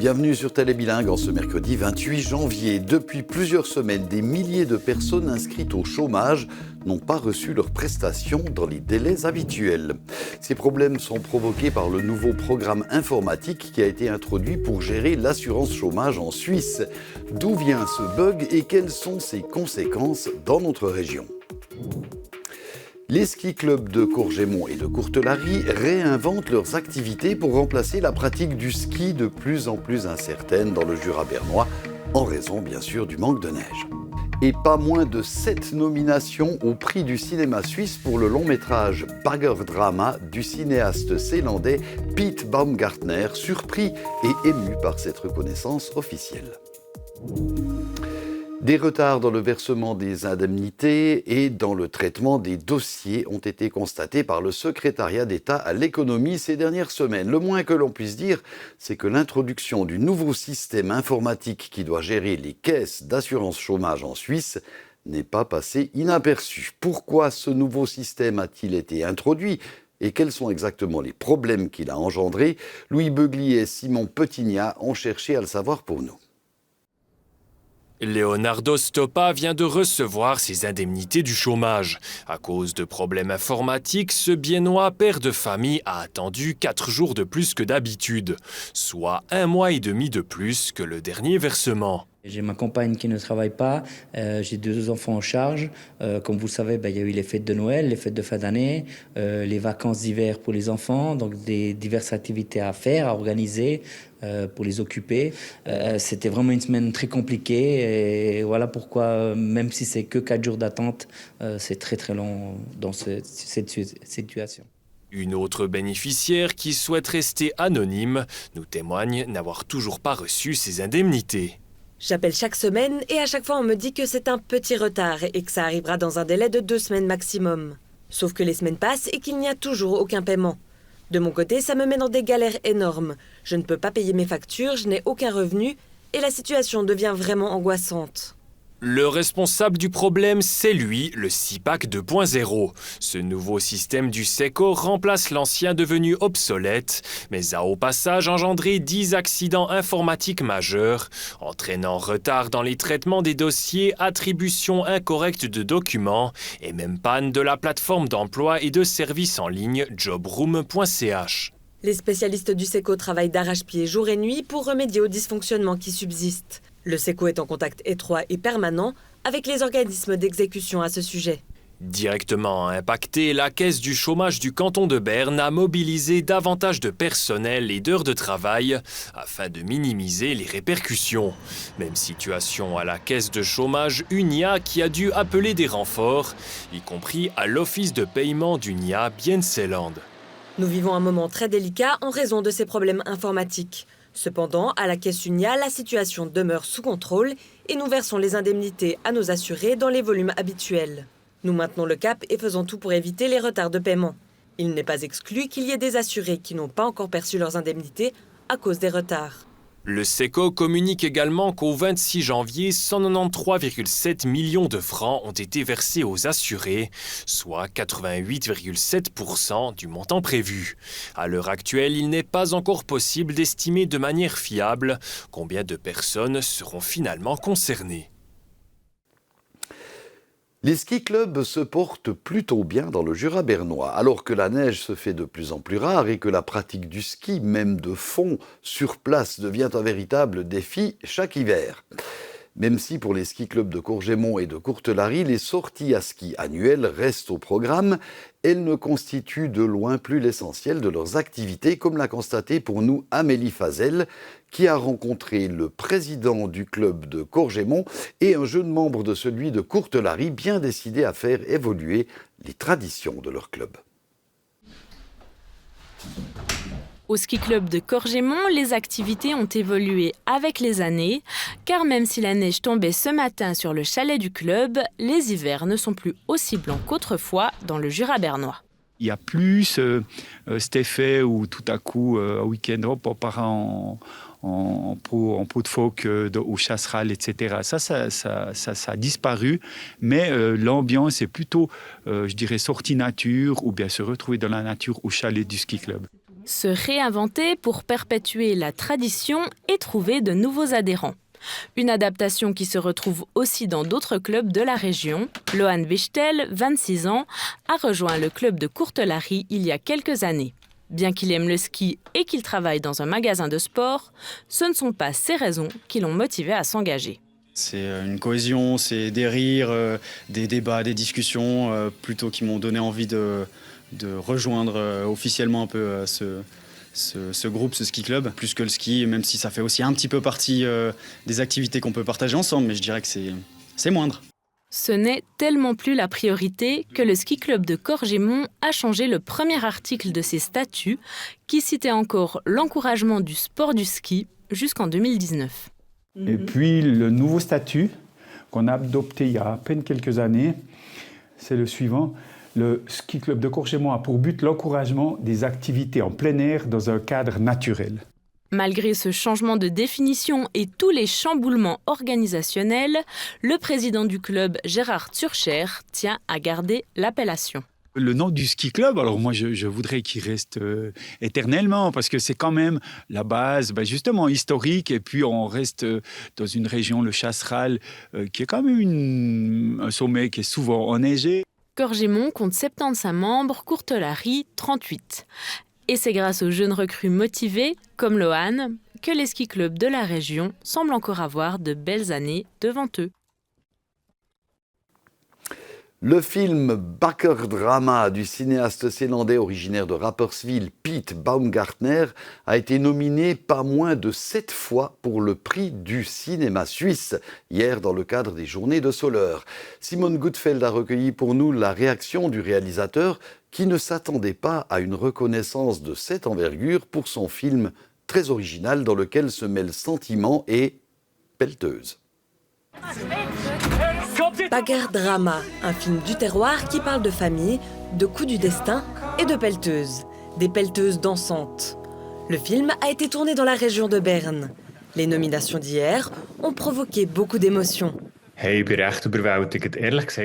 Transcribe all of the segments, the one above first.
Bienvenue sur Télébilingue en ce mercredi 28 janvier. Depuis plusieurs semaines, des milliers de personnes inscrites au chômage n'ont pas reçu leurs prestations dans les délais habituels. Ces problèmes sont provoqués par le nouveau programme informatique qui a été introduit pour gérer l'assurance chômage en Suisse. D'où vient ce bug et quelles sont ses conséquences dans notre région ? Les ski-clubs de Courgémont et de Courtelary réinventent leurs activités pour remplacer la pratique du ski de plus en plus incertaine dans le Jura bernois, en raison bien sûr du manque de neige. Et pas moins de 7 nominations au prix du cinéma suisse pour le long métrage Baggerdrama du cinéaste zélandais Piet Baumgartner, surpris et ému par cette reconnaissance officielle. Des retards dans le versement des indemnités et dans le traitement des dossiers ont été constatés par le secrétariat d'État à l'économie ces dernières semaines. Le moins que l'on puisse dire, c'est que l'introduction du nouveau système informatique qui doit gérer les caisses d'assurance chômage en Suisse n'est pas passée inaperçue. Pourquoi ce nouveau système a-t-il été introduit ? Et quels sont exactement les problèmes qu'il a engendrés ? Louis Beugli et Simon Petignat ont cherché à le savoir pour nous. Leonardo Stoppa vient de recevoir ses indemnités du chômage. À cause de problèmes informatiques, ce biennois père de famille a attendu 4 jours de plus que d'habitude, soit 1 mois et demi de plus que le dernier versement. J'ai ma compagne qui ne travaille pas, j'ai 2 enfants en charge. Comme vous le savez, il y a eu les fêtes de Noël, les fêtes de fin d'année, les vacances d'hiver pour les enfants, donc des diverses activités à faire, à organiser pour les occuper. C'était vraiment une semaine très compliquée et voilà pourquoi, même si c'est que 4 jours d'attente, c'est très très long dans cette situation. Une autre bénéficiaire qui souhaite rester anonyme nous témoigne n'avoir toujours pas reçu ses indemnités. J'appelle chaque semaine et à chaque fois on me dit que c'est un petit retard et que ça arrivera dans un délai de 2 semaines maximum. Sauf que les semaines passent et qu'il n'y a toujours aucun paiement. De mon côté, ça me met dans des galères énormes. Je ne peux pas payer mes factures, je n'ai aucun revenu et la situation devient vraiment angoissante. Le responsable du problème, c'est lui, le CIPAC 2.0. Ce nouveau système du SECO remplace l'ancien devenu obsolète, mais a au passage engendré 10 accidents informatiques majeurs, entraînant retard dans les traitements des dossiers, attribution incorrecte de documents et même panne de la plateforme d'emploi et de services en ligne jobroom.ch. Les spécialistes du SECO travaillent d'arrache-pied jour et nuit pour remédier aux dysfonctionnements qui subsistent. Le SECO est en contact étroit et permanent avec les organismes d'exécution à ce sujet. Directement impactée, la Caisse du chômage du canton de Berne a mobilisé davantage de personnel et d'heures de travail afin de minimiser les répercussions. Même situation à la Caisse de chômage Unia qui a dû appeler des renforts, y compris à l'office de paiement d'Unia Bienseland. Nous vivons un moment très délicat en raison de ces problèmes informatiques. Cependant, à la Caisse Unia, la situation demeure sous contrôle et nous versons les indemnités à nos assurés dans les volumes habituels. Nous maintenons le cap et faisons tout pour éviter les retards de paiement. Il n'est pas exclu qu'il y ait des assurés qui n'ont pas encore perçu leurs indemnités à cause des retards. Le SECO communique également qu'au 26 janvier, 193,7 millions de francs ont été versés aux assurés, soit 88,7% du montant prévu. À l'heure actuelle, il n'est pas encore possible d'estimer de manière fiable combien de personnes seront finalement concernées. Les ski-clubs se portent plutôt bien dans le Jura bernois, alors que la neige se fait de plus en plus rare et que la pratique du ski, même de fond, sur place, devient un véritable défi chaque hiver. Même si pour les ski-clubs de Courgémont et de Courtelary, les sorties à ski annuelles restent au programme, elles ne constituent de loin plus l'essentiel de leurs activités, comme l'a constaté pour nous Amélie Fazel, qui a rencontré le président du club de Courgémont et un jeune membre de celui de Courtelary, bien décidés à faire évoluer les traditions de leur club. Au ski club de Courgémont, les activités ont évolué avec les années, car même si la neige tombait ce matin sur le chalet du club, les hivers ne sont plus aussi blancs qu'autrefois dans le Jura bernois. Il n'y a plus cet effet où tout à coup, un week-end, on part en pot de phoque, au chasseral, etc. Ça a disparu, mais l'ambiance est plutôt, je dirais, sortie nature ou bien se retrouver dans la nature au chalet du ski club. Se réinventer pour perpétuer la tradition et trouver de nouveaux adhérents. Une adaptation qui se retrouve aussi dans d'autres clubs de la région. Lohan Wichtel, 26 ans, a rejoint le club de Courtelary il y a quelques années. Bien qu'il aime le ski et qu'il travaille dans un magasin de sport, ce ne sont pas ces raisons qui l'ont motivé à s'engager. C'est une cohésion, c'est des rires, des débats, des discussions, plutôt qui m'ont donné envie de rejoindre officiellement un peu ce groupe, ce ski club, plus que le ski, même si ça fait aussi un petit peu partie des activités qu'on peut partager ensemble, mais je dirais que c'est moindre. Ce n'est tellement plus la priorité que le ski club de Corgémont a changé le premier article de ses statuts, qui citait encore l'encouragement du sport du ski jusqu'en 2019. Et puis le nouveau statut qu'on a adopté il y a à peine quelques années, c'est le suivant. Le ski club de Corgémont a pour but l'encouragement des activités en plein air dans un cadre naturel. Malgré ce changement de définition et tous les chamboulements organisationnels, le président du club, Gérard Turcher, tient à garder l'appellation. Le nom du ski club, alors moi je voudrais qu'il reste éternellement parce que c'est quand même la base justement historique et puis on reste dans une région, le Chasseral, qui est quand même un sommet qui est souvent enneigé. Corgémont compte 75 membres, Courtelary 38. Et c'est grâce aux jeunes recrues motivés, comme Lohan, que les ski clubs de la région semblent encore avoir de belles années devant eux. Le film Bakkerdrama du cinéaste zélandais originaire de Rapperswil, Piet Baumgartner, a été nominé pas moins de 7 fois pour le prix du cinéma suisse, hier dans le cadre des Journées de Soleure. Simone Gutfeld a recueilli pour nous la réaction du réalisateur qui ne s'attendait pas à une reconnaissance de cette envergure pour son film très original dans lequel se mêlent sentiment et pelleteuse. Bakkerdrama, un film du terroir qui parle de famille, de coups du destin et de pelleteuses. Des pelleteuses dansantes. Le film a été tourné dans la région de Berne. Les nominations d'hier ont provoqué beaucoup d'émotions.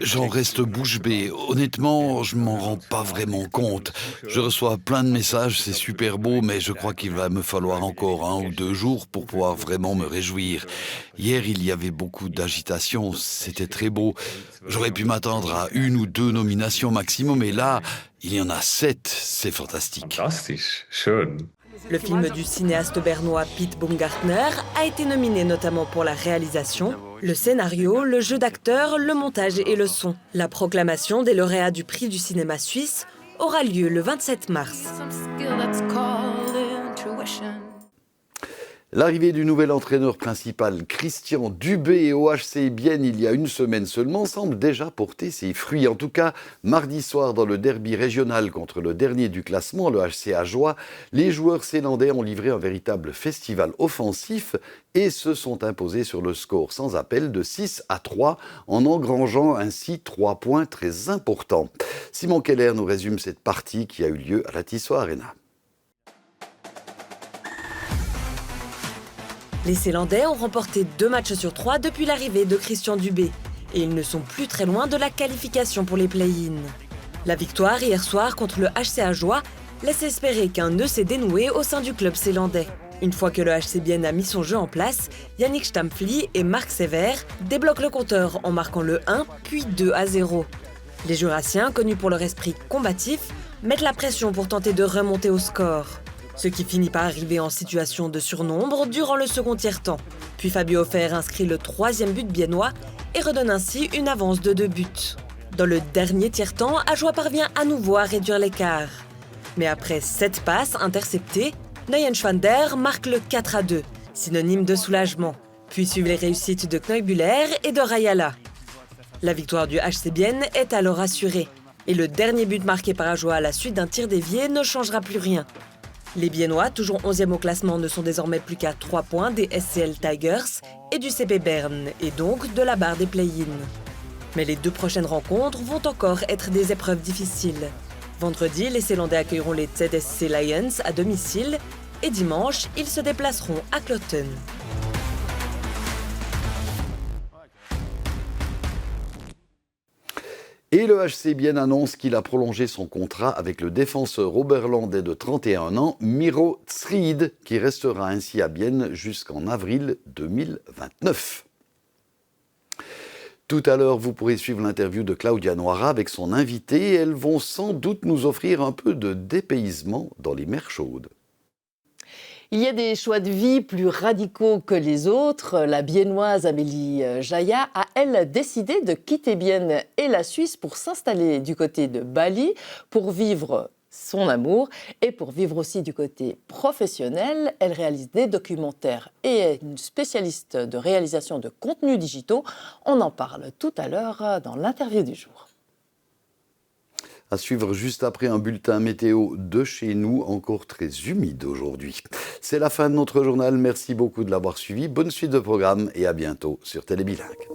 J'en reste bouche bée. Honnêtement, je m'en rends pas vraiment compte. Je reçois plein de messages, c'est super beau, mais je crois qu'il va me falloir encore 1 ou 2 jours pour pouvoir vraiment me réjouir. Hier, il y avait beaucoup d'agitation, c'était très beau. J'aurais pu m'attendre à 1 ou 2 nominations maximum, et là, il y en a 7, c'est fantastique. Le film du cinéaste bernois Piet Baumgartner a été nominé notamment pour la réalisation, le scénario, le jeu d'acteur, le montage et le son. La proclamation des lauréats du prix du cinéma suisse aura lieu le 27 mars. L'arrivée du nouvel entraîneur principal, Christian Dubé, au HC Bienne il y a 1 semaine seulement, semble déjà porter ses fruits. En tout cas, mardi soir, dans le derby régional contre le dernier du classement, le HC Ajoie, les joueurs zélandais ont livré un véritable festival offensif et se sont imposés sur le score sans appel de 6-3, en engrangeant ainsi 3 points très importants. Simon Keller nous résume cette partie qui a eu lieu à la Tissot Arena. Les Zélandais ont remporté 2 matchs sur 3 depuis l'arrivée de Christian Dubé. Et ils ne sont plus très loin de la qualification pour les play-in. La victoire hier soir contre le HC Ajoie laisse espérer qu'un nœud s'est dénoué au sein du club zélandais. Une fois que le HC Bienne a mis son jeu en place, Yannick Stamfli et Marc Sévère débloquent le compteur en marquant le 1 puis 2-0. Les Jurassiens, connus pour leur esprit combatif, mettent la pression pour tenter de remonter au score. Ce qui finit par arriver en situation de surnombre durant le second tiers-temps. Puis Fabio Offer inscrit le 3e but biennois et redonne ainsi une avance de 2 buts. Dans le dernier tiers-temps, Ajoie parvient à nouveau à réduire l'écart. Mais après 7 passes interceptées, Neuenschwander marque le 4-2, synonyme de soulagement. Puis suivent les réussites de Kneubuller et de Rayala. La victoire du HC Bienne est alors assurée. Et le dernier but marqué par Ajoie à la suite d'un tir dévié ne changera plus rien. Les Biennois, toujours 11e au classement, ne sont désormais plus qu'à 3 points des SCL Tigers et du CP Berne, et donc de la barre des play-in. Mais les 2 prochaines rencontres vont encore être des épreuves difficiles. Vendredi, les Zélandais accueilleront les ZSC Lions à domicile, et dimanche, ils se déplaceront à Clotten. Et le HC Bienne annonce qu'il a prolongé son contrat avec le défenseur oberlandais de 31 ans, Miro Tsriid, qui restera ainsi à Bienne jusqu'en avril 2029. Tout à l'heure, vous pourrez suivre l'interview de Claudia Noira avec son invité. Elles vont sans doute nous offrir un peu de dépaysement dans les mers chaudes. Il y a des choix de vie plus radicaux que les autres. La biennoise Amélie Jaillat a, elle, décidé de quitter Bienne et la Suisse pour s'installer du côté de Bali, pour vivre son amour et pour vivre aussi du côté professionnel. Elle réalise des documentaires et est une spécialiste de réalisation de contenus digitaux. On en parle tout à l'heure dans l'interview du jour. À suivre juste après un bulletin météo de chez nous, encore très humide aujourd'hui. C'est la fin de notre journal. Merci beaucoup de l'avoir suivi. Bonne suite de programme et à bientôt sur Télébilingue.